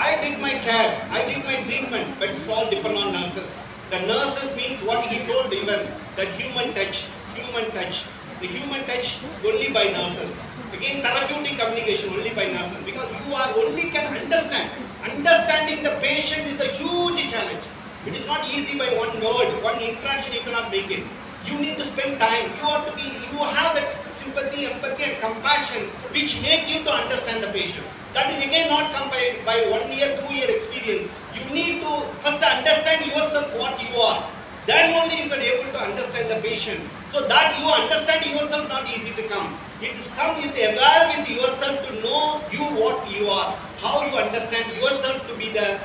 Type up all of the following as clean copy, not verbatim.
I did my care, I did my treatment, but it's all depend on nurses. The nurses means what he told even, that human touch, human touch. The human touch only by nurses. Again, therapeutic communication only by nurses, because you are only can understand. Understanding the patient is a huge challenge. It is not easy by one word, one interaction you cannot make it. You need to spend time. You have to be, you have that sympathy, empathy and compassion which make you to understand the patient. That is again not come by 1 year, 2 year experience. You need to first understand yourself what you are. Then only you can able to understand the patient. So that you understand yourself not easy to come. It is come with aware with yourself to know you what you are, how you understand yourself to be the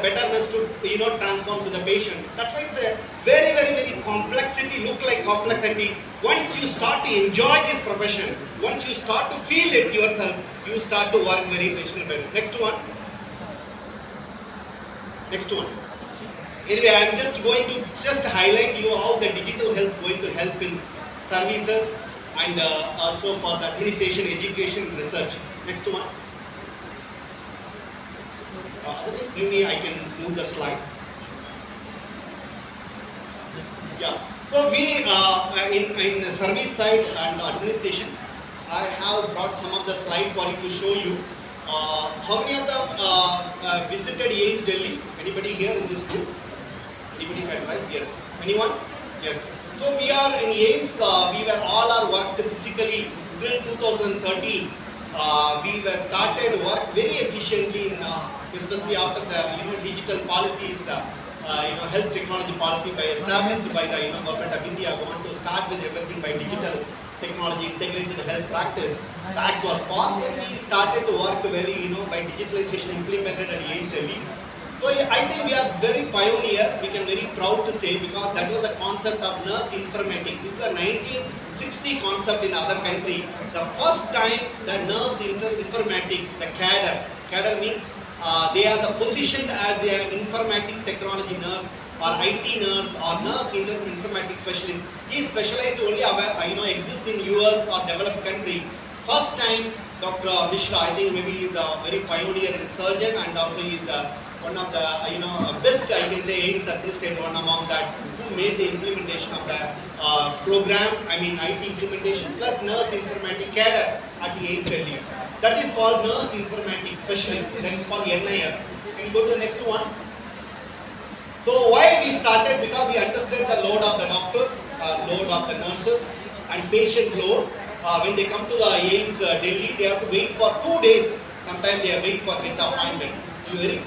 betterness to transform to the patient. That's why it's a very complexity, look like complexity. Once you start to enjoy this profession, once you start to feel it yourself, you start to work very patient better. Next one. Next one. Anyway, I am just going to just highlight you how the digital health is going to help in services and also for the administration, education, research. Next one. Maybe I can move the slide. Yeah. So we in the service side and administration, I have brought some of the slides for you to show you. How many of them visited AIIMS Delhi? Anybody here in this group? Anybody can write? Yes. Anyone? Yes. So we are in AIIMS. We were all our work physically till 2013. We were started work very efficiently in, especially after the digital policies, health technology policy by established by the government of India. We want to start with everything by digital technology integrated the health practice. The act was passed and we started to work very by digitalization implemented at AIIMS Delhi. So I think we are very pioneer. We can very proud to say, because that was the concept of nurse informatics. This is a 1960 concept in other country. The first time the nurse informatics, the cadre means they are the positioned as their informatics technology nurse or IT nurse or nurse informatics specialist. He is specialized only exist in US or developed country. First time Dr. Mishra, I think maybe he is a very pioneer surgeon and also he is one of the best, I can say, AIIMS administrator, one among that, who made the implementation of the program, IT implementation plus nurse informatics cadre at the AIIMS Delhi. That is called nurse informatics specialist. That is called NIS. Can you go to the next one? So why we started? Because we understood the load of the doctors, load of the nurses, and patient load. When they come to the AIIMS Delhi, they have to wait for 2 days. Sometimes they are waiting for this appointment. Very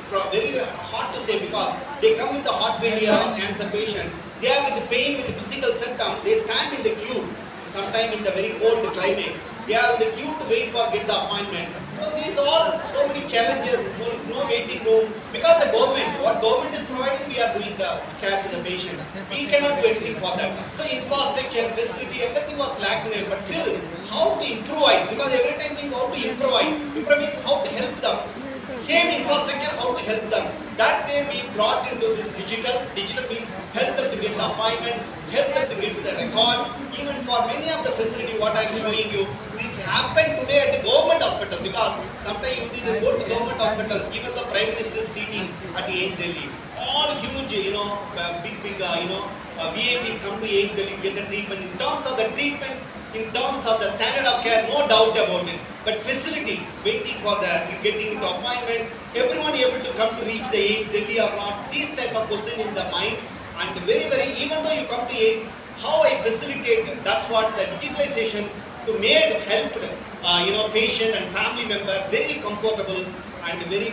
hard to say, because they come with the heart failure or cancer patient. They are with the pain, with the physical symptoms. They stand in the queue. Sometimes in the very cold climate, they are in the queue to wait for get the appointment. So these all so many challenges. There is no waiting room, because the government, what government is providing, we are doing the care to the patient. We cannot do anything for that. So infrastructure, facility, everything was lacking there. But still, how to improvise? Because every time we how to improvise. Improvise how to help them. Same infrastructure, how to help them. That way we brought into this digital. Digital means help them to get the appointment, help them to get the record. Even for many of the facility, what I am showing you, this happened today at the government hospital, because sometimes you see they go to government hospitals, even the Prime Minister's meeting at the AIIMS Delhi. All huge, big, VIPs come to AIIMS Delhi, get the treatment. In terms of the treatment, in terms of the standard of care, no doubt about it. But facility, waiting for the getting the appointment, everyone able to come to reach the AIIMS Delhi or not, these type of question in the mind. And very, even though you come to AIIMS, how I facilitate, that's what the digitalization to made help, patient and family member very comfortable and very,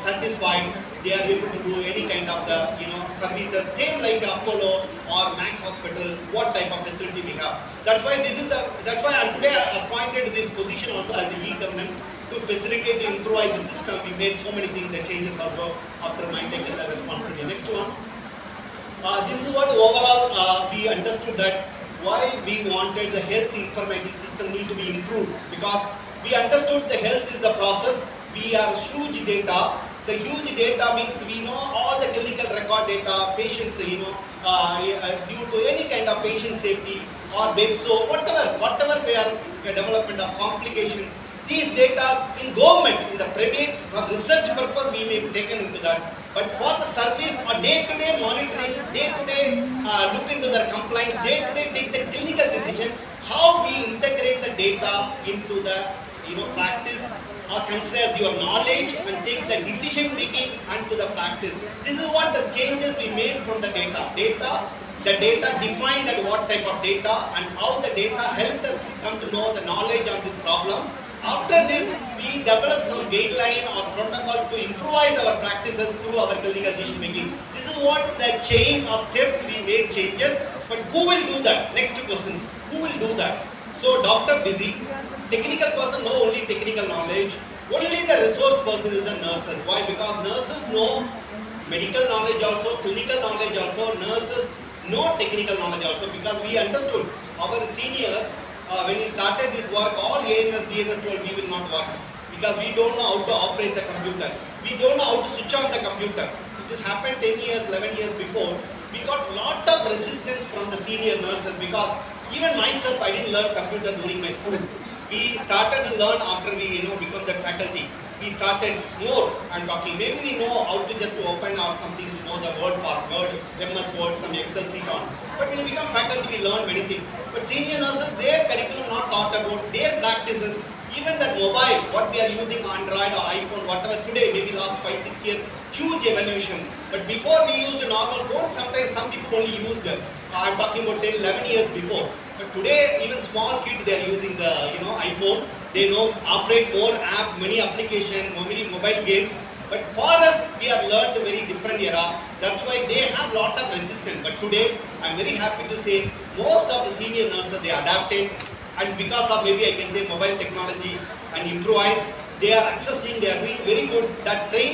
satisfied. They are able to do any kind of the, services, same like Apollo or Max Hospital, what type of facility we have. That's why I'm today appointed this position also as the e-governance to facilitate and improvise the system. We made so many things, the changes also after my taking the responsibility. Next one. This is what overall we understood, that why we wanted the health informatics system need to be improved, because we understood the health is the process. We are huge data. The huge data means we know all the clinical record data, patients, due to any kind of patient safety or bed, so whatever we are development of complications. These data in government, in the private, for research purpose, we may be taken into that. But for the service or day-to-day monitoring, day-to-day look into their compliance, day-to-day take the clinical decision, how we integrate the data into the practice or consider as your knowledge and take the decision making and to the practice. This is what the changes we made from the data. The data defined that what type of data and how the data helped us come to know the knowledge of this problem. After this, we developed some guideline or protocol to improvise our practices through our clinical decision making. This is what the chain of steps we made changes. But who will do that? Next questions. Who will do that? So doctor busy, technical person know only technical knowledge. Only the resource person is the nurses. Why? Because nurses know medical knowledge also, clinical knowledge also, nurses know technical knowledge also, because we understood our seniors when we started this work, all ANS, DNS told we will not work because we don't know how to operate the computer. We don't know how to switch on the computer. This happened 10 years, 11 years before. We got lot of resistance from the senior nurses because even myself, I didn't learn computer during my school. We started to learn after we become the faculty. We started more and talking. Maybe we know how to just open or something to know the word for word, MS Word, some Excel sheet on. But when we become faculty, we learn many things. But senior nurses, their curriculum not thought about, their practices, even that mobile, what we are using, Android or iPhone, whatever today, maybe last 5-6 years, huge evolution. But before we used a normal phone, sometimes some people only used, I'm talking about 10, 11 years before. But today, even small kids, they are using the iPhone. They know operate more apps, many applications, many mobile games. But for us, we have learned a very different era. That's why they have lot of resistance. But today, I'm very happy to say most of the senior nurses, they adapted. And because of maybe I can say mobile technology and improvised, they are accessing, they are doing very good. That training